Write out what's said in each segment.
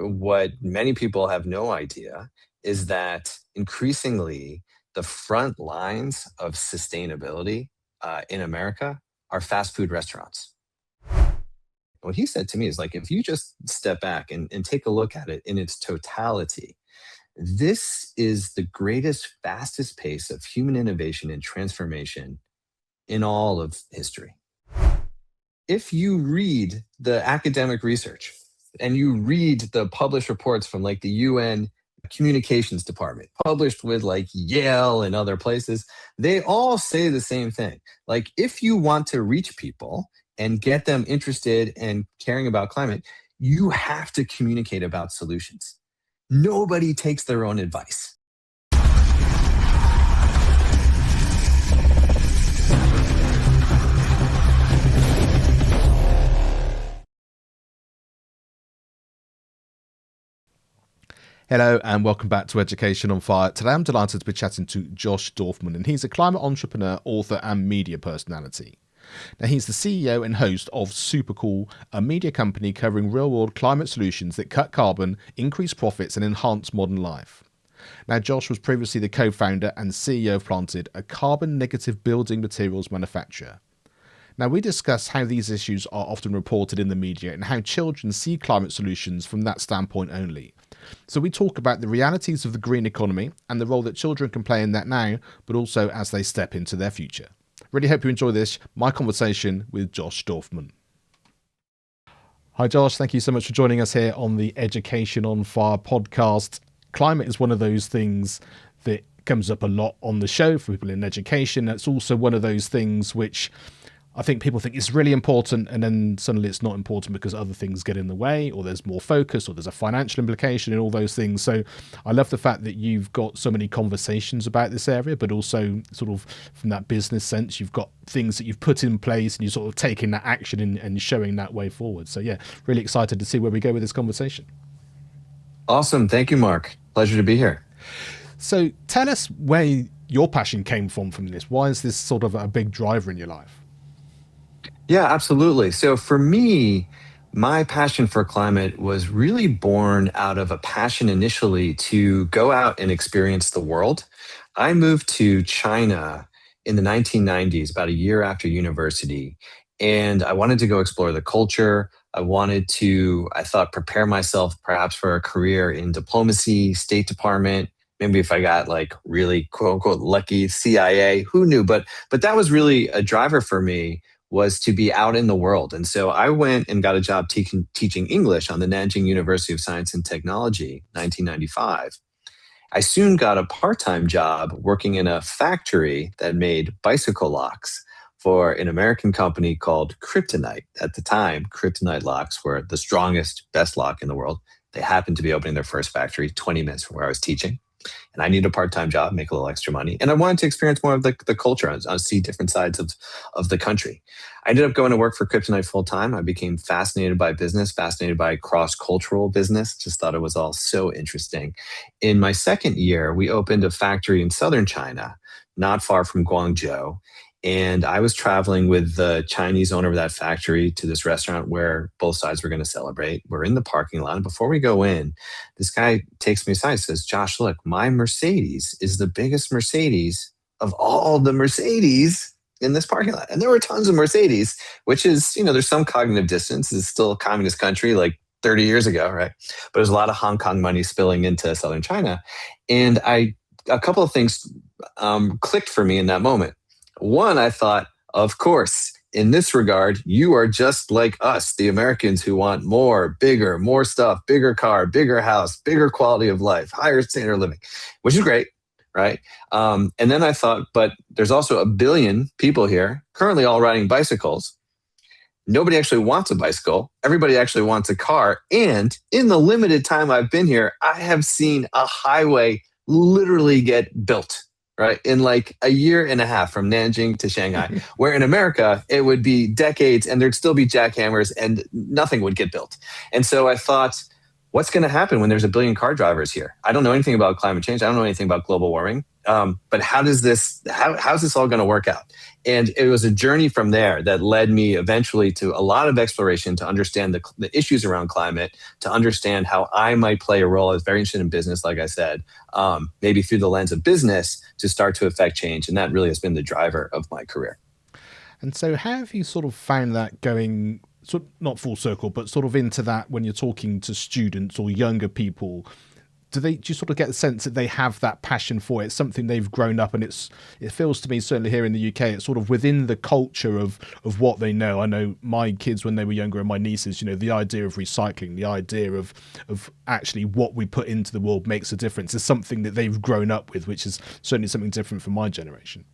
what many people have no idea is that increasingly the front lines of sustainability in America are fast food restaurants. What he said to me is like, if you just step back and take a look at it in its totality, this is the greatest, fastest pace of human innovation and transformation in all of history. If you read the academic research and you read the published reports from like the UN communications department, published with like Yale and other places, they all say the same thing. Like, if you want to reach people and get them interested and caring about climate, you have to communicate about solutions. Nobody takes their own advice. Hello and welcome back to Education on Fire. Today I'm delighted to be chatting to Josh Dorfman, and he's a climate entrepreneur, author and media personality. Now, he's the CEO and host of Supercool, a media company covering real-world climate solutions that cut carbon, increase profits and enhance modern life. Now, Josh was previously the co-founder and CEO of Planted, a carbon-negative building materials manufacturer. Now, we discuss how these issues are often reported in the media and how children see climate solutions from that standpoint only. So we talk about the realities of the green economy and the role that children can play in that now, but also as they step into their future. Really hope you enjoy this, my conversation with Josh Dorfman. Hi Josh, thank you so much for joining us here on the Education on Fire podcast. Climate is one of those things that comes up a lot on the show for people in education. It's also one of those things which I think people think it's really important, and then suddenly it's not important because other things get in the way, or there's more focus, or there's a financial implication and all those things. So I love the fact that you've got so many conversations about this area, but also sort of from that business sense, you've got things that you've put in place and you're sort of taking that action and showing that way forward. So yeah, really excited to see where we go with this conversation. Awesome. Thank you, Mark. Pleasure to be here. So tell us where your passion came from this. Why is this sort of a big driver in your life? Yeah, absolutely. So for me, my passion for climate was really born out of a passion initially to go out and experience the world. I moved to China in the 1990s, about a year after university, and I wanted to go explore the culture. I thought, prepare myself perhaps for a career in diplomacy, State Department. Maybe if I got like really quote unquote lucky, CIA, who knew? But that was really a driver for me, was to be out in the world. And so I went and got a job teaching English on the Nanjing University of Science and Technology, 1995. I soon got a part-time job working in a factory that made bicycle locks for an American company called Kryptonite. At the time, Kryptonite locks were the strongest, best lock in the world. They happened to be opening their first factory 20 minutes from where I was teaching. And I needed a part-time job, make a little extra money. And I wanted to experience more of the culture, and see different sides of the country. I ended up going to work for Kryptonite full-time. I became fascinated by business, fascinated by cross-cultural business, just thought it was all so interesting. In my second year, we opened a factory in southern China, not far from Guangzhou. And I was traveling with the Chinese owner of that factory to this restaurant where both sides were going to celebrate. We're in the parking lot. And before we go in, this guy takes me aside and says, "Josh, look, my Mercedes is the biggest Mercedes of all the Mercedes in this parking lot." And there were tons of Mercedes, which is, there's some cognitive distance. It's still a communist country like 30 years ago, right? But there's a lot of Hong Kong money spilling into southern China. And a couple of things clicked for me in that moment. One, I thought, of course, in this regard, you are just like us, the Americans who want more, bigger, more stuff, bigger car, bigger house, bigger quality of life, higher standard of living, which is great, right? And then I thought, but there's also 1 billion people here currently all riding bicycles. Nobody actually wants a bicycle. Everybody actually wants a car. And in the limited time I've been here, I have seen a highway literally get built, right? In like a year and a half from Nanjing to Shanghai, where in America, it would be decades and there'd still be jackhammers and nothing would get built. And so I thought, what's going to happen when there's 1 billion car drivers here? I don't know anything about climate change. I don't know anything about global warming. But how's this all going to work out? And it was a journey from there that led me eventually to a lot of exploration to understand the issues around climate, to understand how I might play a role. I was very interested in business, like I said, maybe through the lens of business to start to affect change. And that really has been the driver of my career. And so how have you sort of found that going, sort of not full circle, but sort of into that when you're talking to students or younger people? Do you sort of get the sense that they have that passion for it? It's something they've grown up, and it feels to me, certainly here in the UK, it's sort of within the culture of what they know. I know my kids when they were younger and my nieces, the idea of recycling, the idea of actually what we put into the world makes a difference is something that they've grown up with, which is certainly something different from my generation.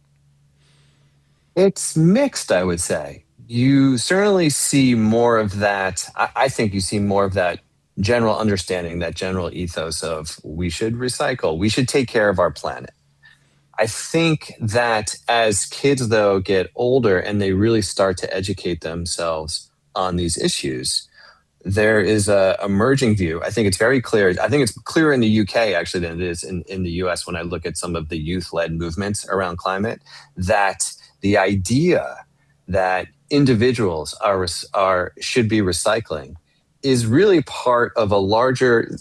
It's mixed, I would say. You certainly see more of that. I think you see more of that general understanding, that general ethos of we should recycle, we should take care of our planet. I think that as kids, though, get older and they really start to educate themselves on these issues, there is a emerging view. I think it's very clear. I think it's clearer in the UK actually than it is in the US when I look at some of the youth-led movements around climate, that the idea that individuals should be recycling is really part of a larger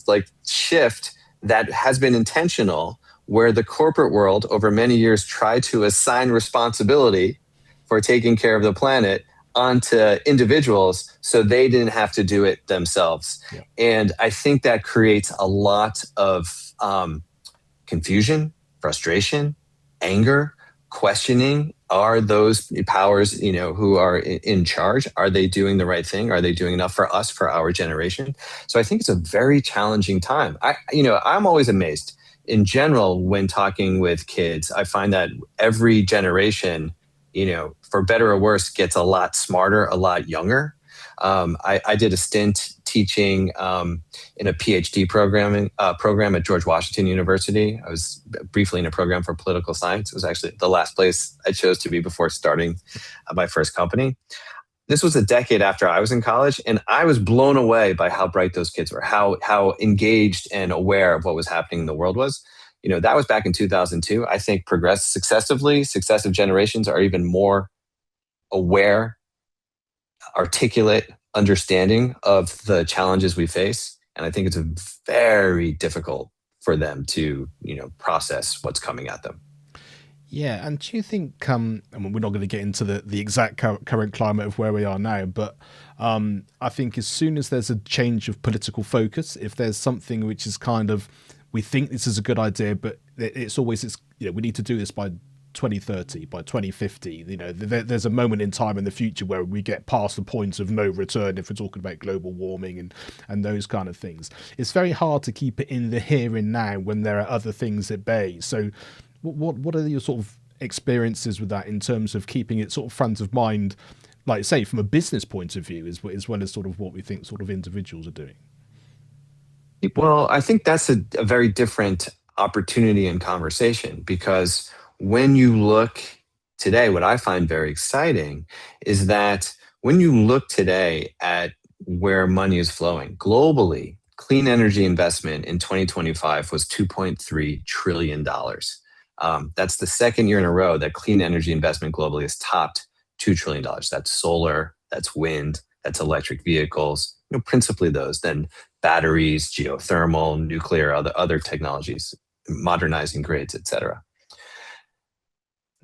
shift that has been intentional, where the corporate world over many years tried to assign responsibility for taking care of the planet onto individuals so they didn't have to do it themselves. Yeah. And I think that creates a lot of confusion, frustration, anger, questioning. Are those powers, who are in charge, are they doing the right thing? Are they doing enough for us, for our generation? So I think it's a very challenging time. I'm always amazed in general when talking with kids. I find that every generation, for better or worse, gets a lot smarter, a lot younger. I did a stint teaching in a PhD program at George Washington University. I was briefly in a program for political science. It was actually the last place I chose to be before starting my first company. This was a decade after I was in college, and I was blown away by how bright those kids were, how engaged and aware of what was happening in the world was. That was back in 2002. I think successive generations are even more aware, articulate, understanding of the challenges we face. And I think it's very difficult for them to, process what's coming at them. Yeah, and do you think, I mean, we're not going to get into the exact current climate of where we are now, but I think as soon as there's a change of political focus, if there's something which is kind of, we think this is a good idea, but it's always, we need to do this by 2030, by 2050, there's a moment in time in the future where we get past the point of no return if we're talking about global warming and those kind of things. It's very hard to keep it in the here and now when there are other things at bay. So what are your sort of experiences with that in terms of keeping it sort of front of mind, like say from a business point of view, as well as sort of what we think sort of individuals are doing? Well, I think that's a very different opportunity and conversation, because when you look today, what I find very exciting is that when you look today at where money is flowing globally, clean energy investment in 2025 was $2.3 trillion. That's the second year in a row that clean energy investment globally has topped $2 trillion. That's solar, that's wind, that's electric vehicles, principally those, then batteries, geothermal, nuclear, other technologies, modernizing grids, et cetera.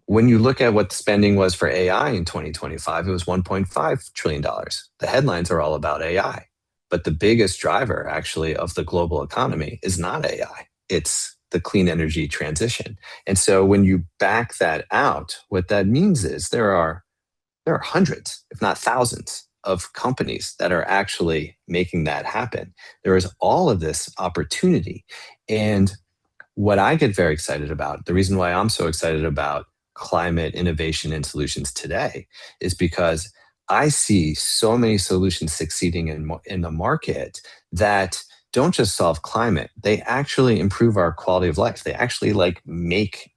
When you look at what the spending was for AI in 2025, it was $1.5 trillion. The headlines are all about AI, but the biggest driver actually of the global economy is not AI. It's the clean energy transition. And so when you back that out, what that means is there are hundreds, if not thousands, of companies that are actually making that happen. There is all of this opportunity. And what I get very excited about, the reason why I'm so excited about climate innovation and solutions today, is because I see so many solutions succeeding in the market that don't just solve climate, they actually improve our quality of life. They actually make,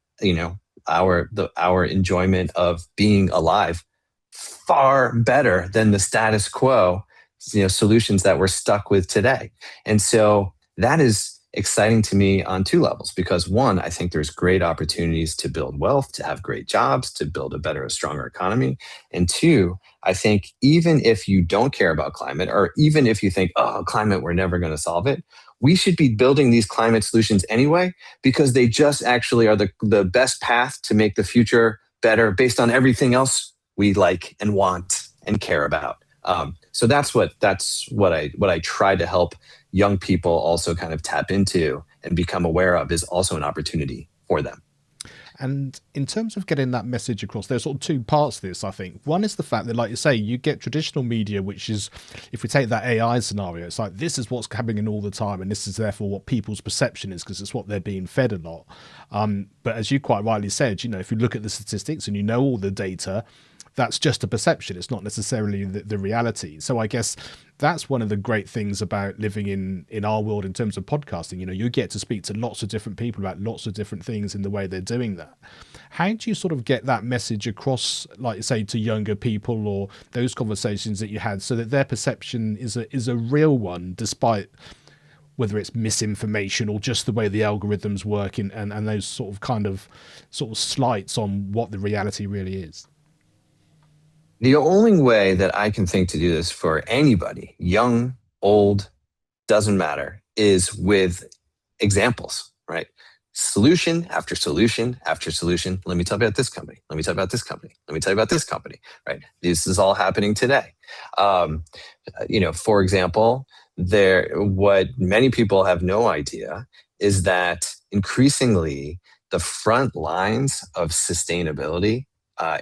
our enjoyment of being alive far better than the status quo, solutions that we're stuck with today. And so that is exciting to me on two levels, because one, I think there's great opportunities to build wealth, to have great jobs, to build a better, stronger economy. And two, I think even if you don't care about climate, or even if you think, oh, climate, we're never going to solve it, we should be building these climate solutions anyway, because they just actually are the best path to make the future better based on everything else we like and want and care about. So that's what I try to help young people also kind of tap into and become aware of, is also an opportunity for them. And in terms of getting that message across, there's sort of two parts to this, I think. One is the fact that, like you say, you get traditional media, which is, if we take that AI scenario, it's like, this is what's happening all the time, and this is therefore what people's perception is, because it's what they're being fed a lot. But as you quite rightly said, if you look at the statistics and you know all the data, that's just a perception. It's not necessarily the reality. So I guess that's one of the great things about living in our world in terms of podcasting. You get to speak to lots of different people about lots of different things in the way they're doing that. How do you sort of get that message across, like you say, to younger people, or those conversations that you had, so that their perception is a real one, despite whether it's misinformation or just the way the algorithms work and those sort of slights on what the reality really is? The only way that I can think to do this for anybody, young, old, doesn't matter, is with examples, right? Solution after solution after solution. Let me tell you about this company. Let me tell you about this company. Let me tell you about this company, right? This is all happening today. For example, what many people have no idea is that increasingly the front lines of sustainability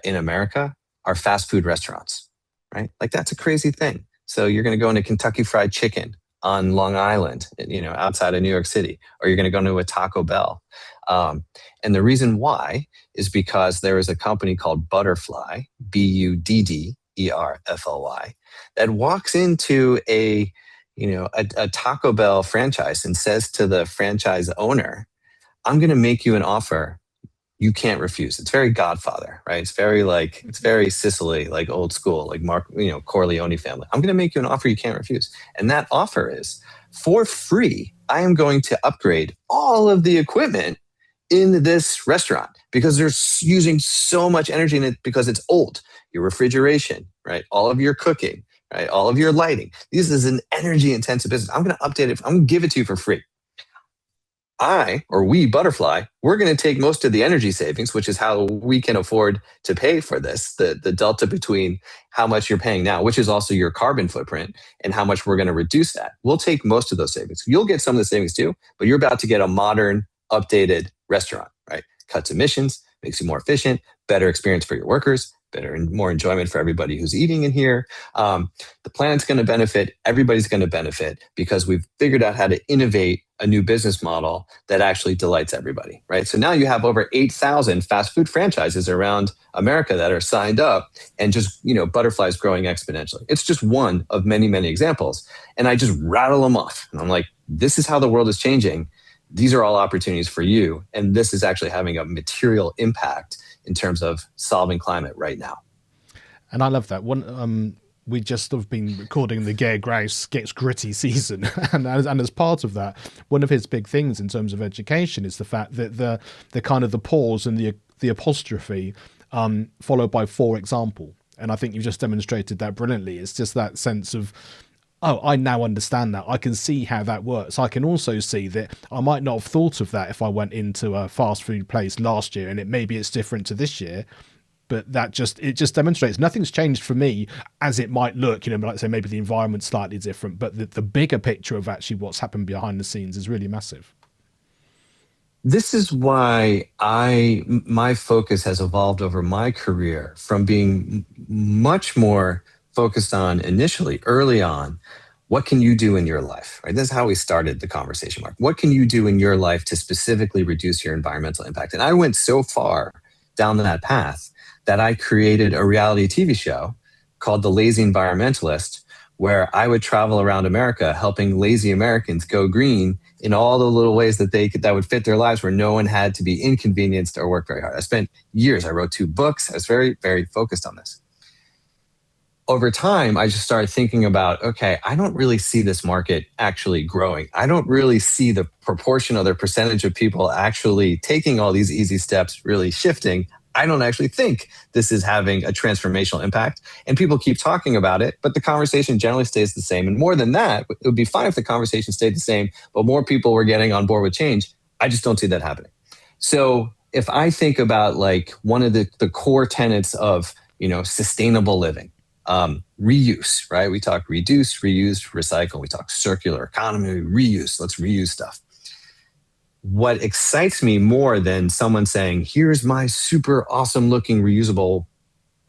in America are fast food restaurants, right? Like, that's a crazy thing. So you're going to go into Kentucky Fried Chicken on Long Island, outside of New York City, or you're going to go into a Taco Bell. And the reason why is because there is a company called Butterfly, Budderfly, that walks into a Taco Bell franchise and says to the franchise owner, I'm going to make you an offer you can't refuse. It's very Godfather, right? It's very Sicily, like old school, like Corleone family. I'm going to make you an offer you can't refuse. And that offer is, for free, I am going to upgrade all of the equipment in this restaurant, because they're using so much energy in it because it's old. Your refrigeration, right? All of your cooking, right? All of your lighting. This is an energy intensive business. I'm going to update it. I'm going to give it to you for free. We, Butterfly, we're going to take most of the energy savings, which is how we can afford to pay for this, the delta between how much you're paying now, which is also your carbon footprint, and how much we're going to reduce that. We'll take most of those savings. You'll get some of the savings too, but you're about to get a modern, updated restaurant, right? Cuts emissions, makes you more efficient, better experience for your workers, better and more enjoyment for everybody who's eating in here. The planet's going to benefit. Everybody's going to benefit, because we've figured out how to innovate a new business model that actually delights everybody, right? So now you have over 8,000 fast food franchises around America that are signed up, and just, Butterfly's growing exponentially. It's just one of many, many examples. And I just rattle them off. And I'm like, this is how the world is changing. These are all opportunities for you. And this is actually having a material impact in terms of solving climate right now. And I love that. We just have been recording the Gare Grouse Gets Gritty season. and as part of that, one of his big things in terms of education is the fact that the kind of the pause and the apostrophe followed by for example. And I think you've just demonstrated that brilliantly. It's just that sense of, oh, I now understand that. I can see how that works. I can also see that I might not have thought of that if I went into a fast food place last year, and maybe it's different to this year. But it just demonstrates nothing's changed for me as it might look, like I say, maybe the environment's slightly different, but the bigger picture of actually what's happened behind the scenes is really massive. This is why my focus has evolved over my career, from being much more focused on initially, early on, what can you do in your life, right? This is how we started the conversation, Mark. What can you do in your life to specifically reduce your environmental impact? And I went so far down that path that I created a reality TV show called The Lazy Environmentalist, where I would travel around America helping lazy Americans go green in all the little ways that would fit their lives, where no one had to be inconvenienced or work very hard. I spent years, I wrote 2 books. I was very, very focused on this. over time, I just started thinking about, okay, I don't really see this market actually growing. I don't really see the proportion or the percentage of people actually taking all these easy steps really shifting. I don't actually think this is having a transformational impact. And people keep talking about it, but the conversation generally stays the same. And more than that, it would be fine if the conversation stayed the same, but more people were getting on board with change. I just don't see that happening. So if I think about like one of the core tenets of, sustainable living, reuse, right? We talk reduce, reuse, recycle. We talk circular economy, reuse. Let's reuse stuff. What excites me more than someone saying, here's my super awesome looking reusable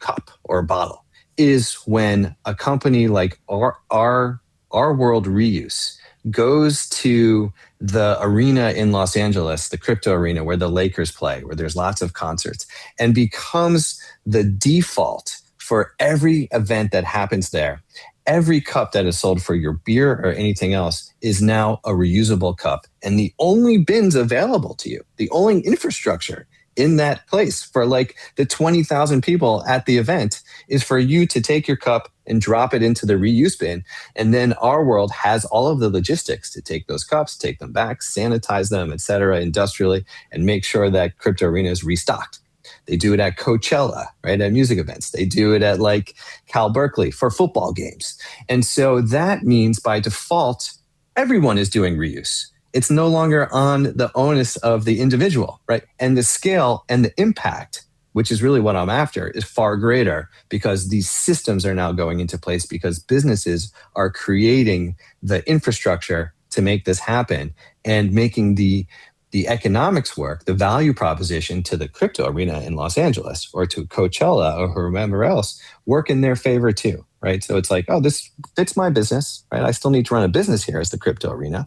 cup or bottle, is when a company like our World Reuse goes to the arena in Los Angeles, the crypto arena where the Lakers play, where there's lots of concerts, and becomes the default for every event that happens there. Every cup that is sold for your beer or anything else is now a reusable cup. And the only bins available to you, the only infrastructure in that place for like the 20,000 people at the event is for you to take your cup and drop it into the reuse bin. And then our world has all of the logistics to take those cups, take them back, sanitize them, et cetera, industrially, and make sure that crypto arena is restocked. They do it at Coachella, right? At music events. They do it at like Cal Berkeley for football games. And so that means by default, everyone is doing reuse. It's no longer on the onus of the individual, right? And the scale and the impact, which is really what I'm after, is far greater because these systems are now going into place because businesses are creating the infrastructure to make this happen and making the economics work, the value proposition to the crypto arena in Los Angeles or to Coachella or whomever else work in their favor too, right? So it's like, oh, this fits my business, right? I still need to run a business here as the crypto arena.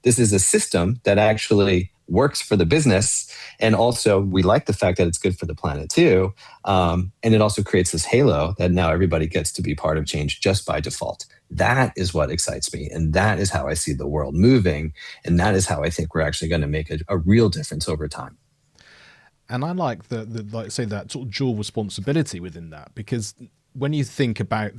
This is a system that actually works for the business. And also we like the fact that it's good for the planet too. And it also creates this halo that now everybody gets to be part of change just by default. That is what excites me. And that is how I see the world moving. And that is how I think we're actually going to make a real difference over time. And I like like say that sort of dual responsibility within that, because when you think about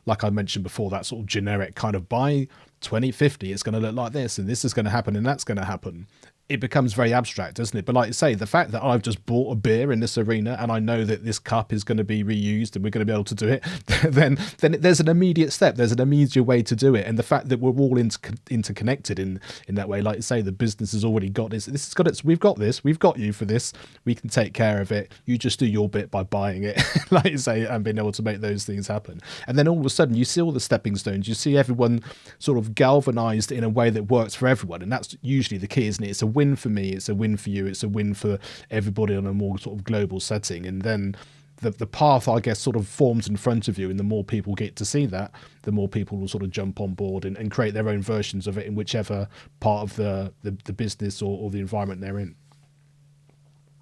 like I mentioned before, that sort of generic kind of by 2050, it's going to look like this and this is going to happen and that's going to happen. It becomes very abstract, doesn't it? But like you say, the fact that I've just bought a beer in this arena and I know that this cup is going to be reused and we're going to be able to do it, then there's an immediate step. There's an immediate way to do it. And the fact that we're all interconnected in that way, like you say, the business has already got this. This has got it. We've got this. We've got you for this. We can take care of it. You just do your bit by buying it, like you say, and being able to make those things happen. And then all of a sudden you see all the stepping stones. You see everyone sort of galvanized in a way that works for everyone. And that's usually the key, isn't it? It's a win for me, it's a win for you, it's a win for everybody on a more sort of global setting. And then the path, I guess, sort of forms in front of you, and the more people get to see that, the more people will sort of jump on board and create their own versions of it in whichever part of the business or the environment they're in.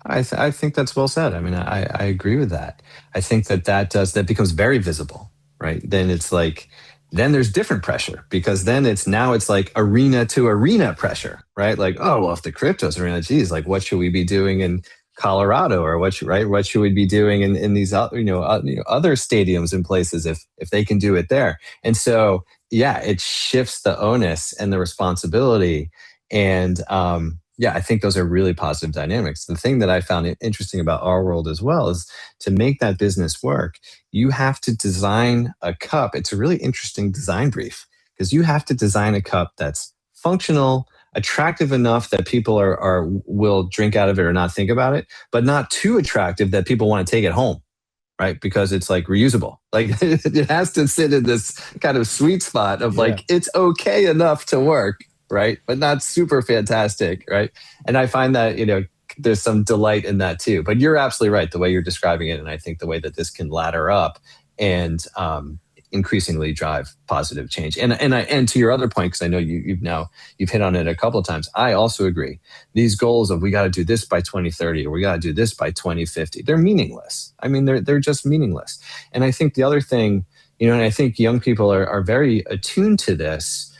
I think that's well said. I mean, I agree with that. I think that becomes very visible, right? Then it's like, then there's different pressure because then it's like arena to arena pressure, right? Like, oh, well, if the cryptos arena, geez, like what should we be doing in Colorado or what should we be doing in these other stadiums and places if they can do it there? And so, yeah, it shifts the onus and the responsibility. And I think those are really positive dynamics. The thing that I found interesting about our world as well is to make that business work, you have to design a cup. It's a really interesting design brief because you have to design a cup that's functional, attractive enough that people will drink out of it or not think about it, but not too attractive that people want to take it home, right? Because it's like reusable. Like it has to sit in this kind of sweet spot of like, it's okay enough to work, right? But not super fantastic, right? And I find that, there's some delight in that too. But you're absolutely right, the way you're describing it. And I think the way that this can ladder up and increasingly drive positive change. And to your other point, because I know you've hit on it a couple of times, I also agree. These goals of we got to do this by 2030 or we got to do this by 2050, they're meaningless. I mean, they're just meaningless. And I think the other thing, and I think young people are very attuned to this.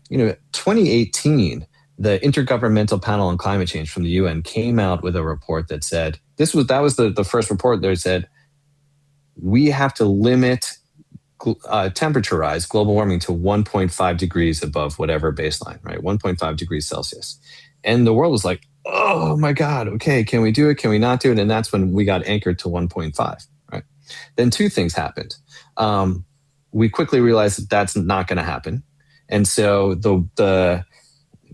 2018, the Intergovernmental Panel on Climate Change from the UN came out with a report that said, that was the first report that said, we have to limit temperature rise, global warming to 1.5 degrees above whatever baseline, right? 1.5 degrees Celsius. And the world was like, oh my God, okay, can we do it? Can we not do it? And that's when we got anchored to 1.5, right? Then two things happened. We quickly realized that that's not going to happen. And so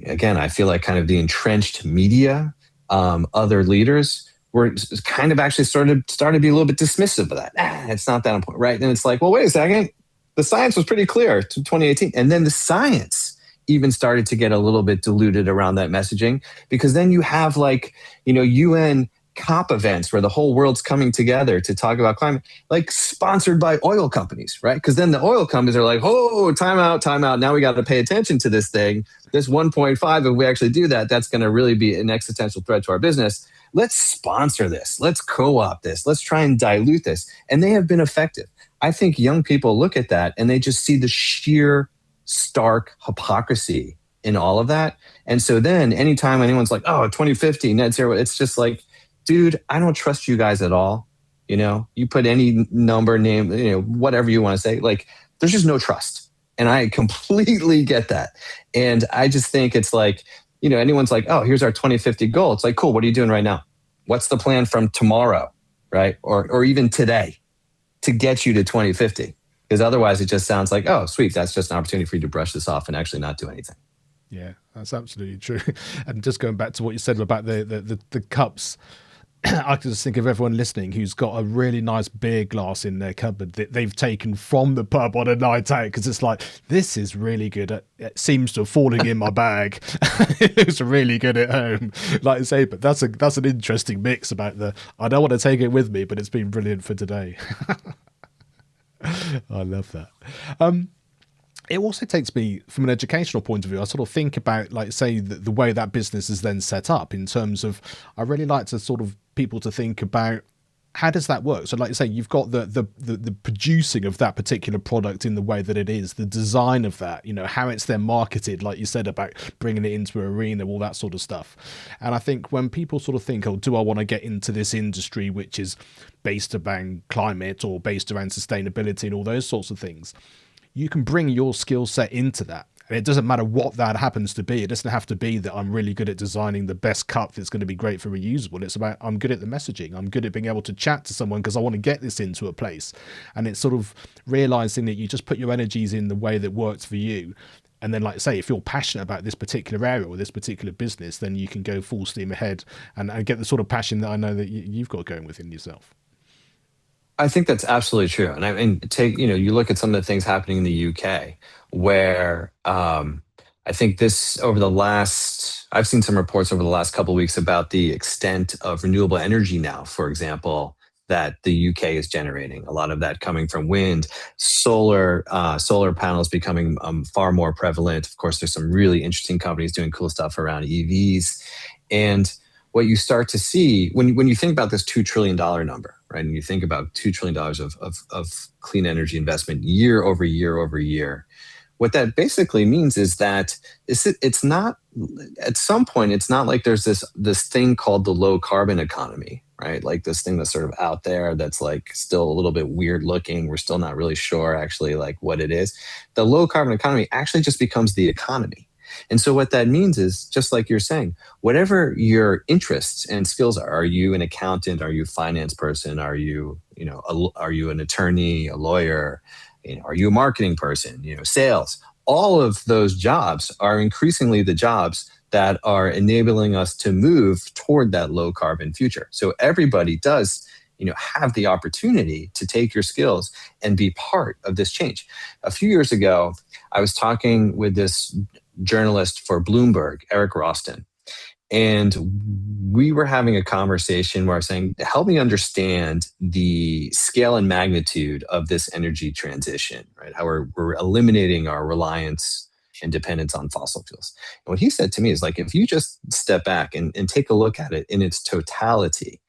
again, I feel like kind of the entrenched media, other leaders were kind of actually started to be a little bit dismissive of that. It's not that important, right? And it's like, well, wait a second. The science was pretty clear to 2018. And then the science even started to get a little bit diluted around that messaging, because then you have like, UN COP events where the whole world's coming together to talk about climate, like sponsored by oil companies, right? Because then the oil companies are like, oh, time out. Now we got to pay attention to this thing. This 1.5, if we actually do that, that's going to really be an existential threat to our business. Let's sponsor this. Let's co-opt this. Let's try and dilute this. And they have been effective. I think young people look at that and they just see the sheer stark hypocrisy in all of that. And so then anytime anyone's like, oh, 2050 net zero, it's just like, dude, I don't trust you guys at all. You put any number, name, whatever you want to say, like there's just no trust. And I completely get that. And I just think it's like, anyone's like, oh, here's our 2050 goal. It's like, cool. What are you doing right now? What's the plan from tomorrow, right? Or even today to get you to 2050? Because otherwise it just sounds like, oh, sweet. That's just an opportunity for you to brush this off and actually not do anything. Yeah, that's absolutely true. And just going back to what you said about the cups, I can just think of everyone listening who's got a really nice beer glass in their cupboard that they've taken from the pub on a night out, because it's like, this is really good. It seems to have fallen in my bag. It's really good at home, like I say. But that's an interesting mix about I don't want to take it with me, but it's been brilliant for today. I love that. It also takes me from an educational point of view. I sort of think about, like, say, the way that business is then set up in terms of, I really like to sort of people to think about how does that work? So like you say, you've got the producing of that particular product in the way that it is, the design of that, how it's then marketed, like you said, about bringing it into an arena, all that sort of stuff. And I think when people sort of think, oh, do I want to get into this industry which is based around climate or based around sustainability and all those sorts of things, you can bring your skill set into that. And it doesn't matter what that happens to be. It doesn't have to be that I'm really good at designing the best cup that's going to be great for reusable. It's about, I'm good at the messaging. I'm good at being able to chat to someone because I want to get this into a place. And it's sort of realizing that you just put your energies in the way that works for you. And then, like I say, if you're passionate about this particular area or this particular business, then you can go full steam ahead and get the sort of passion that I know that you've got going within yourself. I think that's absolutely true. And you look at some of the things happening in the UK where I think I've seen some reports over the last couple of weeks about the extent of renewable energy now, for example, that the UK is generating. A lot of that coming from wind, solar panels becoming far more prevalent. Of course, there's some really interesting companies doing cool stuff around EVs. And what you start to see when you think about this $2 trillion number, right? And you think about $2 trillion of clean energy investment year over year over year, what that basically means is that it's not, at some point, it's not like there's this thing called the low carbon economy, right? Like this thing that's sort of out there that's like still a little bit weird looking. We're still not really sure actually like what it is. The low carbon economy actually just becomes the economy. And so what that means is, just like you're saying, whatever your interests and skills are you an accountant? Are you a finance person? Are you an attorney, a lawyer? Are you a marketing person? Sales? All of those jobs are increasingly the jobs that are enabling us to move toward that low carbon future. So everybody does have the opportunity to take your skills and be part of this change. A few years ago, I was talking with this journalist for Bloomberg, Eric Roston, and we were having a conversation where I was saying, help me understand the scale and magnitude of this energy transition, right? How we're eliminating our reliance and dependence on fossil fuels. And what he said to me is like, if you just step back and take a look at it in its totality,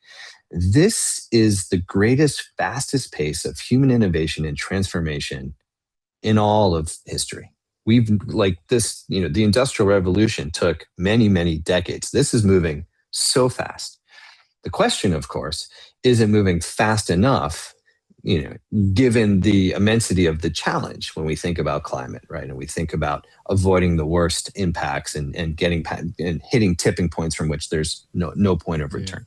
this is the greatest, fastest pace of human innovation and transformation in all of history. We've the Industrial Revolution took many, many decades. This is moving so fast. The question, of course, is it moving fast enough given the immensity of the challenge when we think about climate, right? And we think about avoiding the worst impacts and hitting tipping points from which there's no point of return.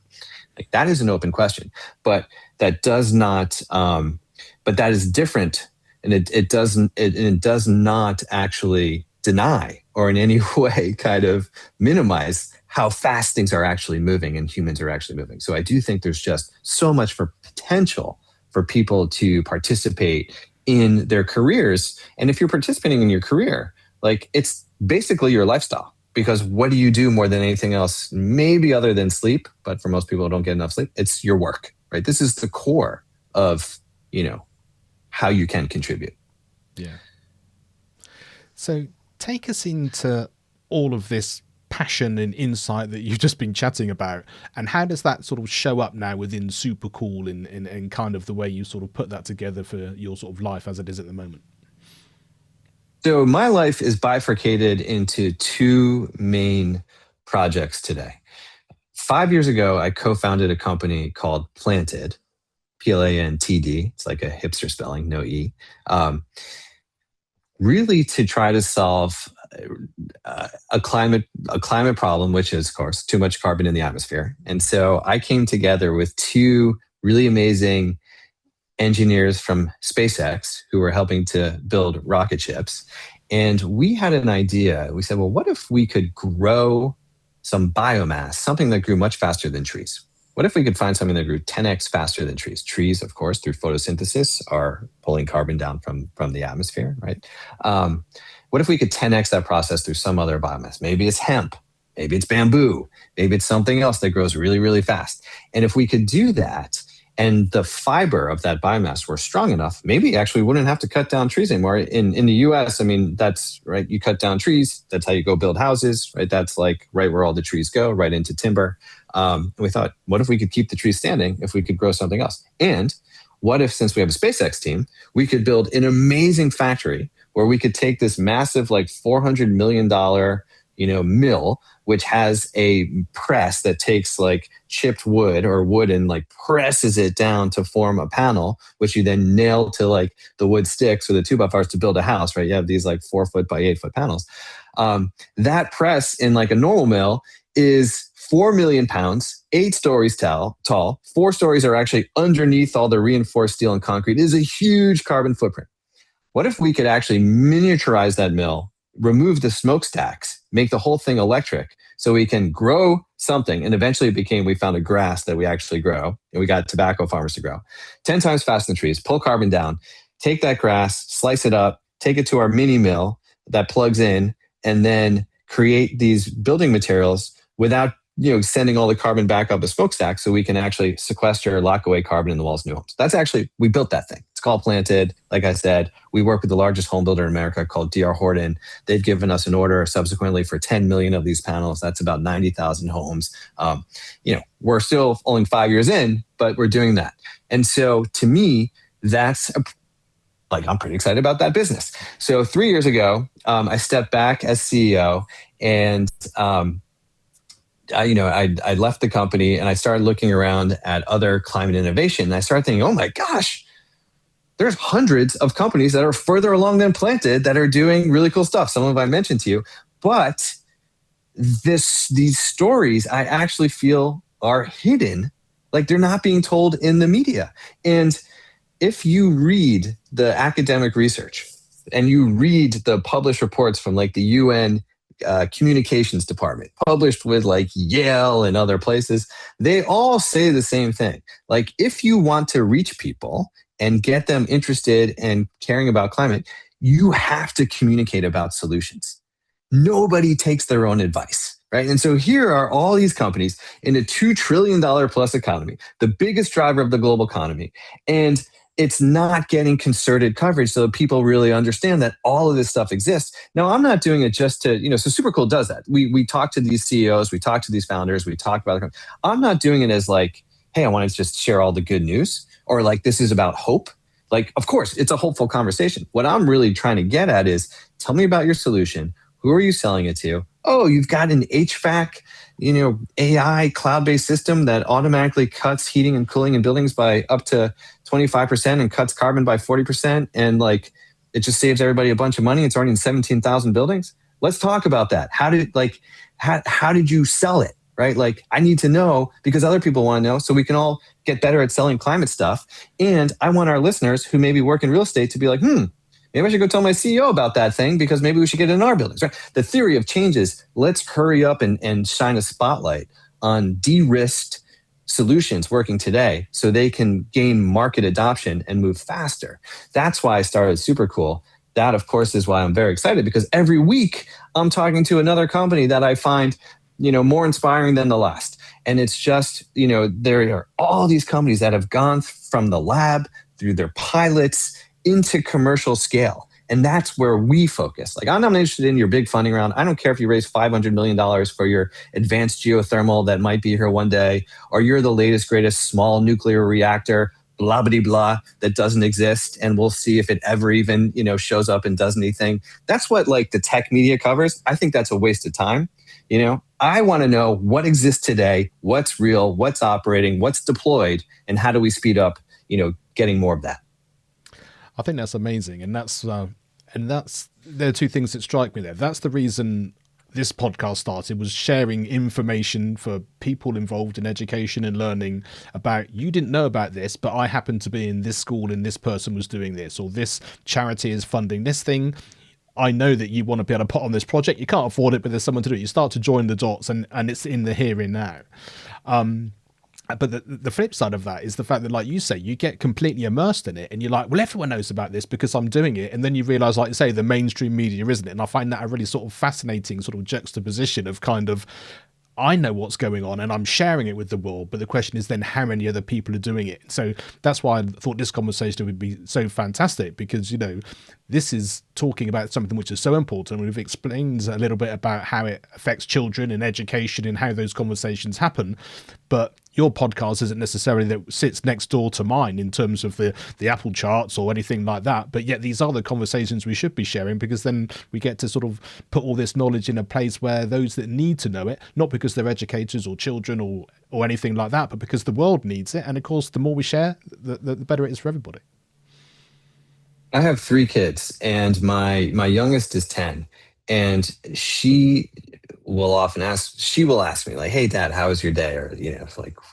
Like, that is an open question, but that does not, but that is different. And it does not actually deny or in any way kind of minimize how fast things are actually moving and humans are actually moving. So I do think there's just so much for potential for people to participate in their careers. And if you're participating in your career, like, it's basically your lifestyle, because what do you do more than anything else, maybe other than sleep, but for most people who don't get enough sleep, it's your work, right? This is the core of, how you can contribute. Yeah. So take us into all of this passion and insight that you've just been chatting about, and how does that sort of show up now within Supercool in kind of the way you sort of put that together for your sort of life as it is at the moment? So my life is bifurcated into two main projects today. 5 years ago, I co-founded a company called Planted, Plantd. It's like a hipster spelling, no E. Really to try to solve a climate problem, which is, of course, too much carbon in the atmosphere. And so I came together with two really amazing engineers from SpaceX who were helping to build rocket ships. And we had an idea. We said, well, what if we could grow some biomass, something that grew much faster than trees? What if we could find something that grew 10x faster than trees? Trees, of course, through photosynthesis are pulling carbon down from the atmosphere, right? What if we could 10x that process through some other biomass? Maybe it's hemp, maybe it's bamboo, maybe it's something else that grows really, really fast. And if we could do that, and the fiber of that biomass were strong enough, maybe actually wouldn't have to cut down trees anymore. In the US, I mean, that's right. You cut down trees, that's how you go build houses, right? That's like right where all the trees go, right into timber. And we thought, what if we could keep the trees standing if we could grow something else? And what if, since we have a SpaceX team, we could build an amazing factory where we could take this massive, like $400 million mill, which has a press that takes like chipped wood or wood and like presses it down to form a panel, which you then nail to like the wood sticks or the 2x4s to build a house, right? You have these like 4 foot by 8 foot panels. That press in like a normal mill is 4 million pounds, 8 stories tall. 4 stories are actually underneath all the reinforced steel and concrete. It is a huge carbon footprint. What if we could actually miniaturize that mill, remove the smokestacks, make the whole thing electric, so we can grow something? And eventually we found a grass that we actually grow, and we got tobacco farmers to grow 10 times faster than trees, pull carbon down, take that grass, slice it up, take it to our mini mill that plugs in, and then create these building materials without sending all the carbon back up a smokestack, so we can actually sequester or lock away carbon in the walls of new homes. That's actually, we built that thing. It's called Planted. Like I said, we work with the largest home builder in America called D.R. Horton. They've given us an order subsequently for 10 million of these panels. That's about 90,000 homes. We're still only 5 years in, but we're doing that. And so to me, that's I'm pretty excited about that business. So 3 years ago, I stepped back as CEO, and I left the company and I started looking around at other climate innovation. And I started thinking, oh my gosh, there's hundreds of companies that are further along than Planted that are doing really cool stuff. Some of them I mentioned to you, but these stories I actually feel are hidden, like they're not being told in the media. And if you read the academic research and you read the published reports from like the UN communications department, published with like Yale and other places, they all say the same thing. Like, if you want to reach people and get them interested and caring about climate, you have to communicate about solutions. Nobody takes their own advice, right? And so here are all these companies in a $2 trillion plus economy, the biggest driver of the global economy. And it's not getting concerted coverage so that people really understand that all of this stuff exists. Now, I'm not doing it just to, so Supercool does that. We talk to these CEOs, we talk to these founders, we talk about it. I'm not doing it as like, hey, I want to just share all the good news, or like this is about hope. Like, of course, it's a hopeful conversation. What I'm really trying to get at is, tell me about your solution. Who are you selling it to? oh, you've got an HVAC, AI cloud-based system that automatically cuts heating and cooling in buildings by up to 25% and cuts carbon by 40%. And like, it just saves everybody a bunch of money. It's already in 17,000 buildings. Let's talk about that. How did you sell it? Right? Like, I need to know because other people want to know so we can all get better at selling climate stuff. And I want our listeners who maybe work in real estate to be like, maybe I should go tell my CEO about that thing because maybe we should get it in our buildings. Right? The theory of change is let's hurry up and shine a spotlight on de-risked solutions working today so they can gain market adoption and move faster. That's why I started Supercool. That, of course, is why I'm very excited because every week I'm talking to another company that I find more inspiring than the last. And it's just, there are all these companies that have gone from the lab through their pilots into commercial scale. And that's where we focus. Like, I'm not interested in your big funding round. I don't care if you raise $500 million for your advanced geothermal that might be here one day, or you're the latest, greatest small nuclear reactor, blah, blah, blah, that doesn't exist. And we'll see if it ever even, shows up and does anything. That's what like the tech media covers. I think that's a waste of time. I want to know what exists today, what's real, what's operating, what's deployed, and how do we speed up, getting more of that. I think that's amazing. And there are two things that strike me there. That's the reason this podcast started, was sharing information for people involved in education and learning about, you didn't know about this, but I happen to be in this school and this person was doing this, or this charity is funding this thing. I know that you want to be able to put on this project. You can't afford it, but there's someone to do it. You start to join the dots and it's in the here and now. But the flip side of that is the fact that, like you say, you get completely immersed in it and you're like, well, everyone knows about this because I'm doing it. And then you realize, like you say, the mainstream media isn't it. And I find that a really sort of fascinating sort of juxtaposition of kind of, I know what's going on and I'm sharing it with the world, but the question is then how many other people are doing it. So that's why I thought this conversation would be so fantastic, because this is talking about something which is so important. We've explained a little bit about how it affects children and education and how those conversations happen, but your podcast isn't necessarily that sits next door to mine in terms of the Apple charts or anything like that. But yet these are the conversations we should be sharing, because then we get to sort of put all this knowledge in a place where those that need to know it, not because they're educators or children or anything like that, but because the world needs it. And of course, the more we share, the better it is for everybody. I have 3 kids, and my youngest is 10, and she will ask me like, "Hey, Dad, how was your day?" Or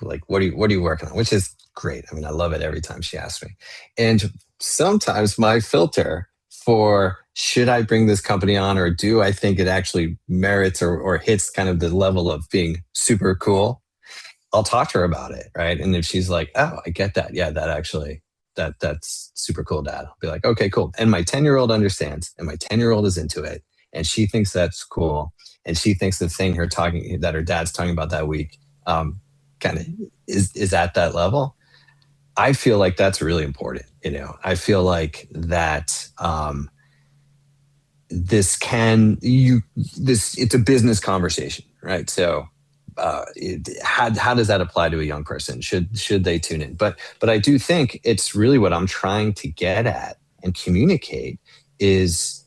like what are you working on? Which is great. I mean, I love it every time she asks me. And sometimes my filter for should I bring this company on, or do I think it actually merits or hits kind of the level of being super cool, I'll talk to her about it, right? And if she's like, "Oh, I get that. Yeah, that's super cool, Dad." I'll be like, "Okay, cool." And my 10-year-old understands, and my 10-year-old is into it, and she thinks that's cool, and she thinks the thing that her dad's talking about that week kind of is at that level. I feel like that's really important. I feel like that it's a business conversation, right? So how does that apply to a young person? Should they tune in? But I do think it's really what I'm trying to get at and communicate is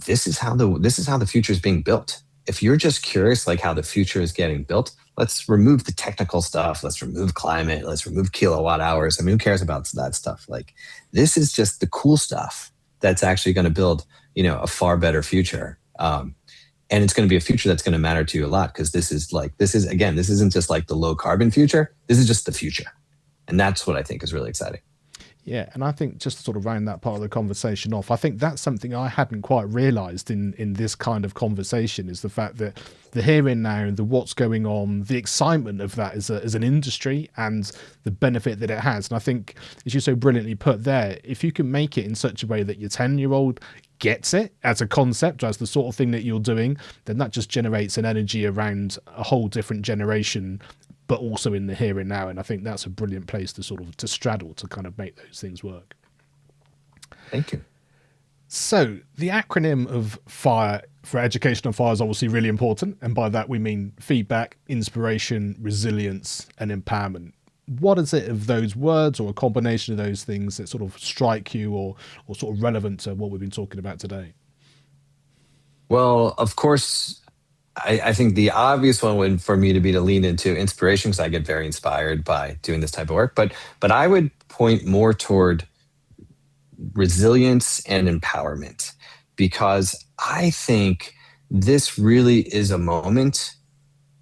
this is how the future is being built. If you're just curious like how the future is getting built, let's remove the technical stuff. Let's remove climate. Let's remove kilowatt hours. I mean, who cares about that stuff? Like, this is just the cool stuff that's actually going to build, a far better future. And it's going to be a future that's going to matter to you a lot, because this isn't just like the low carbon future. This is just the future. And that's what I think is really exciting. Yeah, and I think just to sort of round that part of the conversation off, I think that's something I hadn't quite realised in this kind of conversation, is the fact that the here and now, the what's going on, the excitement of that as an industry, and the benefit that it has. And I think, as you so brilliantly put there, if you can make it in such a way that your 10-year-old gets it as a concept, as the sort of thing that you're doing, then that just generates an energy around a whole different generation, but also in the here and now. And I think that's a brilliant place to straddle, to kind of make those things work. Thank you. So the acronym of FIRE for Education on Fire is obviously really important. And by that, we mean feedback, inspiration, resilience, and empowerment. What is it of those words, or a combination of those things, that sort of strike you or sort of relevant to what we've been talking about today? Well, of course, I think the obvious one would for me to be to lean into inspiration because I get very inspired by doing this type of work. But I would point more toward resilience and empowerment because I think this really is a moment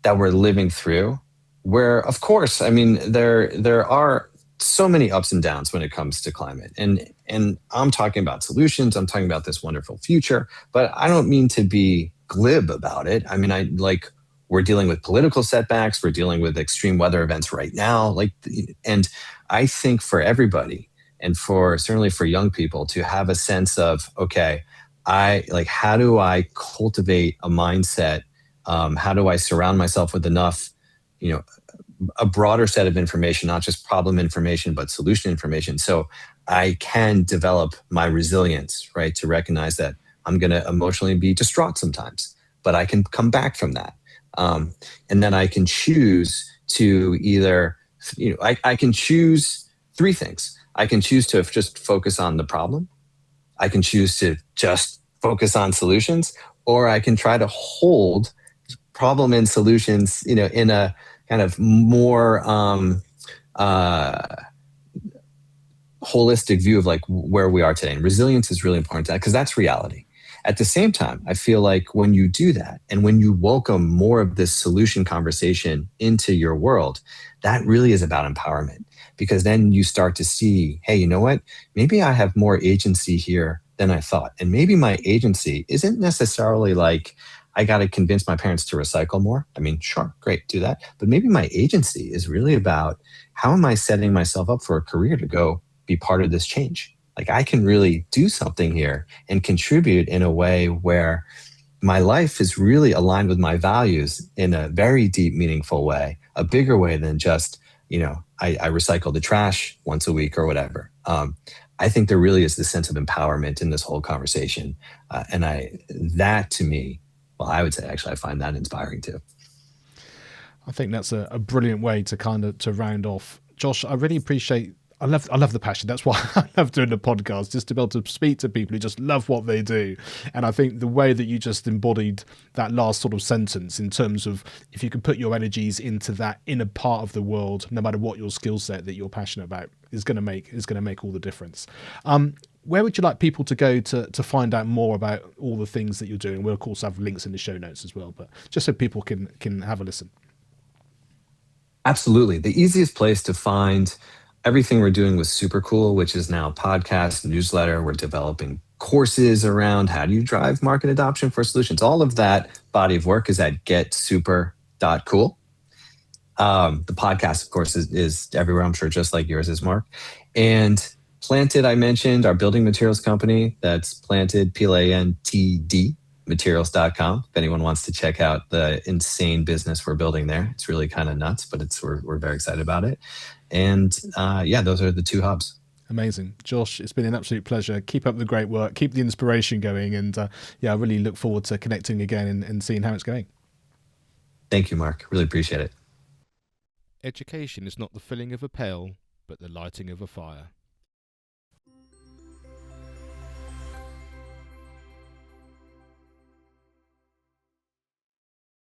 that we're living through where of course I mean there are so many ups and downs when it comes to climate and I'm talking about solutions, I'm talking about this wonderful future, but I don't mean to be glib about it. I mean, I like we're dealing with political setbacks, we're dealing with extreme weather events right now, like, and I think for everybody and for certainly for young people to have a sense of okay, I like how do I cultivate a mindset, how do I surround myself with enough, you know, a broader set of information, not just problem information, but solution information. So I can develop my resilience, right? To recognize that I'm going to emotionally be distraught sometimes, but I can come back from that. And then I can choose to either, I can choose three things. I can choose to just focus on the problem. I can choose to just focus on solutions, or I can try to hold problem and solutions, in a kind of more uh, holistic view of like where we are today. And resilience is really important to that because that's reality. At the same time, I feel like when you do that and when you welcome more of this solution conversation into your world, that really is about empowerment because then you start to see, hey, you know what? Maybe I have more agency here than I thought. And maybe my agency isn't necessarily like, I got to convince my parents to recycle more. I mean, sure, great, do that. But maybe my agency is really about how am I setting myself up for a career to go be part of this change? Like I can really do something here and contribute in a way where my life is really aligned with my values in a very deep, meaningful way, a bigger way than just, I recycle the trash once a week or whatever. I think there really is this sense of empowerment in this whole conversation. That to me, well, I would say actually I find that inspiring too. I think that's a brilliant way to kind of to round off. Josh, I really appreciate. I love the passion. That's why I love doing the podcast, just to be able to speak to people who just love what they do. And I think the way that you just embodied that last sort of sentence in terms of if you can put your energies into that inner part of the world, no matter what your skill set that you're passionate about, is going to make all the difference. Where would you like people to go to find out more about all the things that you're doing? We'll of course have links in the show notes as well, but just so people can have a listen. Absolutely. The easiest place to find everything we're doing with Supercool, which is now podcast, newsletter. We're developing courses around how do you drive market adoption for solutions. All of that body of work is at getsuper.cool. The podcast, of course, is everywhere, I'm sure, just like yours is, Mark. And Planted, I mentioned, our building materials company. That's Planted, Plantd, materials.com. If anyone wants to check out the insane business we're building there, it's really kind of nuts, but we're very excited about it. And those are the two hubs. Amazing. Josh, it's been an absolute pleasure. Keep up the great work. Keep the inspiration going. And I really look forward to connecting again and seeing how it's going. Thank you, Mark. Really appreciate it. Education is not the filling of a pail, but the lighting of a fire.